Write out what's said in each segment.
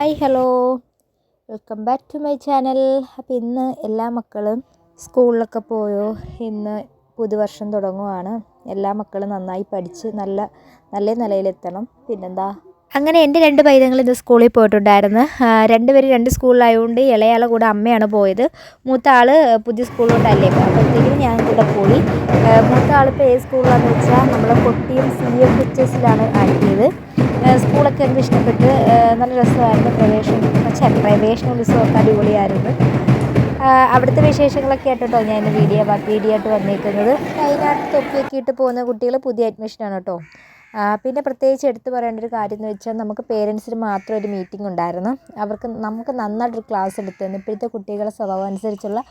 Hi hello welcome back to my channel. അപ്പോൾ ഇന്ന് എല്ലാ മക്കളും സ്കൂളിലൊക്കെ പോയോ? ഇന്ന് പുതുവർഷം തുടങ്ങുവാണ്. എല്ലാ മക്കളും നന്നായി പഠിച്ച് നല്ല നിലയിലെത്തണം. പിന്നെന്താ, അങ്ങനെ എൻ്റെ രണ്ട് പൈതങ്ങൾ ഇന്ന് സ്കൂളിൽ പോയിട്ടുണ്ടായിരുന്നു. രണ്ടുപേരും രണ്ട് സ്കൂളിലായതുകൊണ്ട് ഇളയാളെ കൂടെ അമ്മയാണ് പോയത്. മൂത്ത ആൾ പുതിയ സ്കൂളിലോട്ടല്ലേ, അപ്പോഴത്തേക്കും ഞാൻ കൂടെ പോയി. മൂത്ത ആളിപ്പോൾ ഏത് സ്കൂളിലാണെന്ന് വെച്ചാൽ നമ്മൾ കൊട്ടിയം CFHSലാണ് ആക്കിയത്. സ്കൂളൊക്കെ എനിക്ക് ഇഷ്ടപ്പെട്ട്, നല്ല രസമായിരുന്നു. പ്രവേശനോത്സവമൊക്കെ അടിപൊളിയായിരുന്നു. അവിടുത്തെ വിശേഷങ്ങളൊക്കെ ആയിട്ടോ ഞാൻ ഇന്ന് വീഡിയോ ആയിട്ട് വന്നേക്കുന്നത്. അതിനകത്ത് തൊപ്പിയൊക്കെ ഇട്ട് പോകുന്ന കുട്ടികൾ പുതിയ അഡ്മിഷനാണ് കേട്ടോ. പിന്നെ പ്രത്യേകിച്ച് എടുത്തു പറയേണ്ട ഒരു കാര്യം എന്ന് വെച്ചാൽ, നമുക്ക് പേരൻസിന് മാത്രം ഒരു മീറ്റിംഗ് ഉണ്ടായിരുന്നു. നമുക്ക് നന്നായിട്ടൊരു ക്ലാസ് എടുത്തു തന്നു. ഇപ്പോഴത്തെ കുട്ടികളുടെ സ്വഭാവം അനുസരിച്ചുള്ള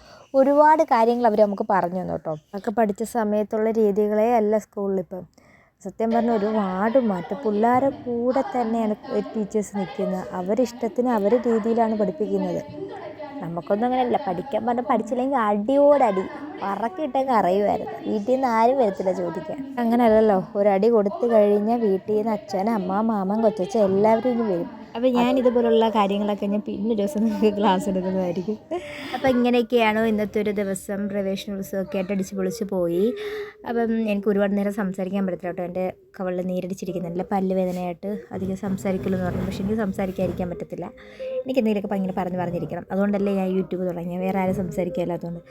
ഒരുപാട് കാര്യങ്ങൾ അവർ നമുക്ക് പറഞ്ഞു തന്നു കേട്ടോ. ഒക്കെ പഠിച്ച സമയത്തുള്ള രീതികളെ അല്ല സ്കൂളിലിപ്പം. സത്യം പറഞ്ഞാൽ ഒരുപാട് മാറ്റം. പിള്ളേരെ കൂടെ തന്നെയാണ് ടീച്ചേഴ്സ് നിൽക്കുന്നത്. അവരിഷ്ടത്തിന് അവരുടെ രീതിയിലാണ് പഠിപ്പിക്കുന്നത്. നമുക്കൊന്നും അങ്ങനെയല്ല. പഠിക്കാൻ പറഞ്ഞാൽ പഠിച്ചില്ലെങ്കിൽ അടിയോടടി പറക്കിയിട്ടങ്ങ് അറിയുമായിരുന്നു. വീട്ടിൽ നിന്ന് ആരും വരത്തില്ല ചോദിക്കാൻ. അങ്ങനെയല്ലല്ലോ, ഒരടി കൊടുത്തു കഴിഞ്ഞാൽ വീട്ടിൽ നിന്ന് അച്ഛൻ, അമ്മ, മാമൻ, കൊച്ചച്ഛ എല്ലാവരും ഇനി വരും. അപ്പോൾ ഞാൻ ഇതുപോലുള്ള കാര്യങ്ങളൊക്കെ ഞാൻ പിന്നെ ദിവസം നിങ്ങൾക്ക് ക്ലാസ് എടുക്കുന്നതായിരിക്കും. അപ്പോൾ ഇങ്ങനെയൊക്കെയാണോ ഇന്നത്തെ ഒരു ദിവസം. പ്രവേശനോത്സവമൊക്കെ ആയിട്ട് അടിച്ച് പൊളിച്ച് പോയി. അപ്പം എനിക്ക് ഒരുപാട് നേരം സംസാരിക്കാൻ പറ്റത്തില്ല കേട്ടോ. എൻ്റെ കവളിൽ നീരടിച്ചിരിക്കുന്നില്ല, പല്ല് വേദനയായിട്ട് അധികം സംസാരിക്കില്ലെന്ന് പറഞ്ഞു. പക്ഷേ എനിക്ക് സംസാരിക്കാതിരിക്കാൻ പറ്റത്തില്ല. എനിക്ക് എന്തെങ്കിലുമൊക്കെ ഭയങ്കര പറഞ്ഞിരിക്കണം. അതുകൊണ്ടല്ലേ ഞാൻ യൂട്യൂബ് തുടങ്ങിയത്. വേറെ ആരും സംസാരിക്കാനില്ലാത്തതുകൊണ്ട്,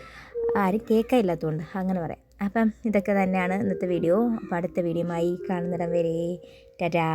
ആരും കേൾക്കാനില്ലാത്തതുകൊണ്ട്, അങ്ങനെ പറയാം. അപ്പം ഇതൊക്കെ തന്നെയാണ് ഇന്നത്തെ വീഡിയോ. അപ്പോൾ അടുത്ത വീഡിയോയുമായി കാണുന്നിടം വരെ ടാറ്റാ.